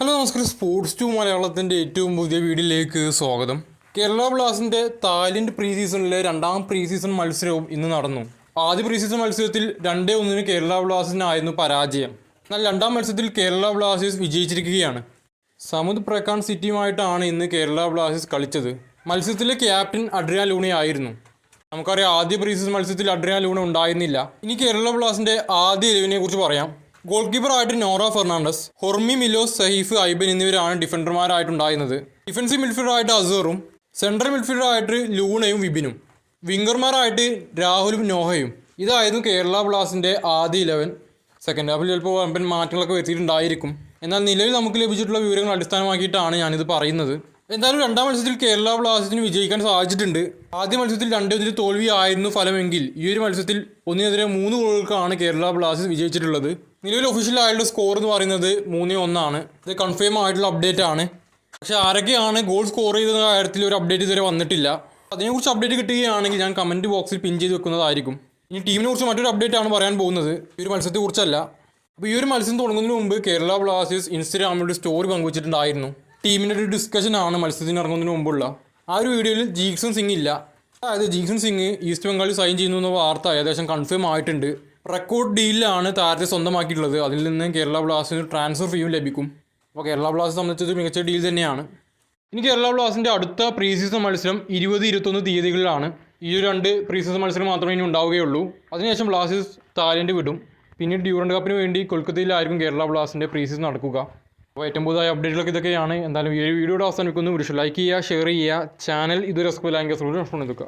Hello നമസ്കാരം. Sports to മലയാളത്തിൻ്റെ ഏറ്റവും പുതിയ വീഡിയോയിലേക്ക് സ്വാഗതം. കേരള ബ്ലാസ്റ്റിൻ്റെ തായ്ലൻഡ് പ്രീ സീസണിലെ രണ്ടാം പ്രീ സീസൺ മത്സരവും ഇന്ന് നടന്നു. ആദ്യ പ്രീ സീസൺ മത്സരത്തിൽ 2-1 കേരള ബ്ലാസ്റ്റേഴ്സിനായിരുന്നു പരാജയം. എന്നാൽ രണ്ടാം മത്സരത്തിൽ കേരള ബ്ലാസ്റ്റേഴ്സ് വിജയിച്ചിരിക്കുകയാണ്. സമുദ് പ്രകാൺ സിറ്റിയുമായിട്ടാണ് ഇന്ന് കേരള ബ്ലാസ്റ്റേഴ്സ് കളിച്ചത്. മത്സരത്തിലെ ക്യാപ്റ്റൻ അഡ്രിയാൻ ലൂണ ആയിരുന്നു. നമുക്കറിയാം, ആദ്യ പ്രീ സീസൺ മത്സരത്തിൽ അഡ്രിയാൻ ലൂണ ഉണ്ടായിരുന്നില്ല. ഇനി കേരള ബ്ലാസ്റ്റിൻ്റെ ആദ്യ 11 കുറിച്ച് പറയാം. ഗോൾ കീപ്പറായിട്ട് നോറ ഫെർണാണ്ടസ്, ഹൊർമി മിലോസ്, സഹീഫ്, ഐബൻ എന്നിവരാണ് ഡിഫൻഡർമാരായിട്ടുണ്ടായിരുന്നത്. ഡിഫൻസീവ് മിഡ്ഫീൽഡറായിട്ട് അസറും, സെൻട്രൽ മിഡ്ഫീൽഡറായിട്ട് ലൂണയും വിപിനും, വിംഗർമാരായിട്ട് രാഹുലും നോഹയും. ഇതായിരുന്നു കേരള ബ്ലാസ്റ്റിൻ്റെ ആദ്യ 11. സെക്കൻഡ് ഹാഫിൽ ചിലപ്പോൾ വമ്പൻ മാറ്റങ്ങളൊക്കെ വരുത്തിയിട്ടുണ്ടായിരിക്കും. എന്നാൽ നിലവിൽ നമുക്ക് ലഭിച്ചിട്ടുള്ള വിവരങ്ങൾ അടിസ്ഥാനമാക്കിയിട്ടാണ് ഞാനിത് പറയുന്നത്. എന്തായാലും രണ്ടാം മത്സരത്തിൽ കേരള ബ്ലാസ്റ്റേഴ്സിന് വിജയിക്കാൻ സാധിച്ചിട്ടുണ്ട്. ആദ്യ മത്സരത്തിൽ 2-1 തോൽവി ആയിരുന്നു ഫലമെങ്കിൽ ഈ ഒരു മത്സരത്തിൽ 1-3 ഗോളുകൾക്കാണ് കേരള ബ്ലാസ്റ്റേഴ്സ് വിജയിച്ചിട്ടുള്ളത്. നിലവിൽ ഒഫീഷ്യലായിട്ടുള്ള സ്കോർ എന്ന് പറയുന്നത് 3-1. ഇത് കൺഫേം ആയിട്ടുള്ള അപ്ഡേറ്റ് ആണ്. പക്ഷേ ആരൊക്കെയാണ് ഗോൾ സ്കോർ ചെയ്ത കാര്യത്തിൽ ഒരു അപ്ഡേറ്റ് ഇതുവരെ വന്നിട്ടില്ല. അതിനെക്കുറിച്ച് അപ്ഡേറ്റ് കിട്ടുകയാണെങ്കിൽ ഞാൻ കമൻറ്റ് ബോക്സിൽ പിൻ ചെയ്ത് വെക്കുന്നതായിരിക്കും. ഇനി ടീമിനെ കുറിച്ച് മറ്റൊരു അപ്ഡേറ്റ് ആണ് പറയാൻ പോകുന്നത്, ഈ ഒരു മത്സരത്തെക്കുറിച്ചല്ല. അപ്പോൾ ഈ ഒരു മത്സരം തുടങ്ങുന്നതിന് മുമ്പ് കേരള ബ്ലാസ്റ്റേഴ്സ് ഇൻസ്റ്റാഗ്രാമിലൊരു സ്റ്റോറി പങ്കുവച്ചിട്ടുണ്ടായിരുന്നു. ടീമിൻ്റെ ഒരു ഡിസ്കഷനാണ് മത്സരത്തിന് ഇറങ്ങുന്നതിന് മുമ്പുള്ള. ആ ഒരു വീഡിയോയിൽ ജീക്സൺ സിംഗ് ഇല്ല. അതായത് ജീക്സൺ സിംഗ് ഈസ്റ്റ് ബംഗാളിൽ സൈൻ ചെയ്യുന്നു എന്ന വാർത്ത ഏകദേശം കൺഫേം ആയിട്ടുണ്ട്. റെക്കോർഡ് ഡീലിലാണ് താരത്തെ സ്വന്തമാക്കിയിട്ടുള്ളത്. അതിൽ നിന്ന് കേരള ബ്ലാസ്റ്റേഴ്സിന് ട്രാൻസ്ഫർ ഫീയും ലഭിക്കും. അപ്പോൾ കേരള ബ്ലാസ്റ്റേഴ്സ് സംബന്ധിച്ചത് മികച്ച ഡീൽ തന്നെയാണ്. ഇനി കേരള ബ്ലാസ്റ്റേഴ്സിൻ്റെ അടുത്ത പ്രീ സീസൺ മത്സരം 20-21 തീയതികളിലാണ്. ഈ 2 പ്രീ സീസൺ മത്സരം മാത്രമേ ഇനി ഉണ്ടാവുകയുള്ളൂ. അതിനുശേഷം ബ്ലാസ്റ്റേഴ്സ് തായ്ലൻഡ് വിടും. പിന്നീട് ഡ്യൂറൻഡ് കപ്പിന് വേണ്ടി കൊൽക്കത്തയിലായിരിക്കും കേരള ബ്ലാസ്റ്റേഴ്സിൻ്റെ പ്രീ സീസൺ നടക്കുക. അപ്പോൾ ഏറ്റവും പുതിയ അപ്ഡേറ്റുകളൊക്കെ ഇതൊക്കെയാണ്. എന്തായാലും ഈ വീഡിയോയുടെ അവസാനിക്കുന്നു. ലൈക്ക് ചെയ്യുക, ഷെയർ ചെയ്യുക. ചാനൽ ഇതുവരെ സബ്സ്ക്രൈബ് ചെയ്യാൻ ശ്രമിക്കുക.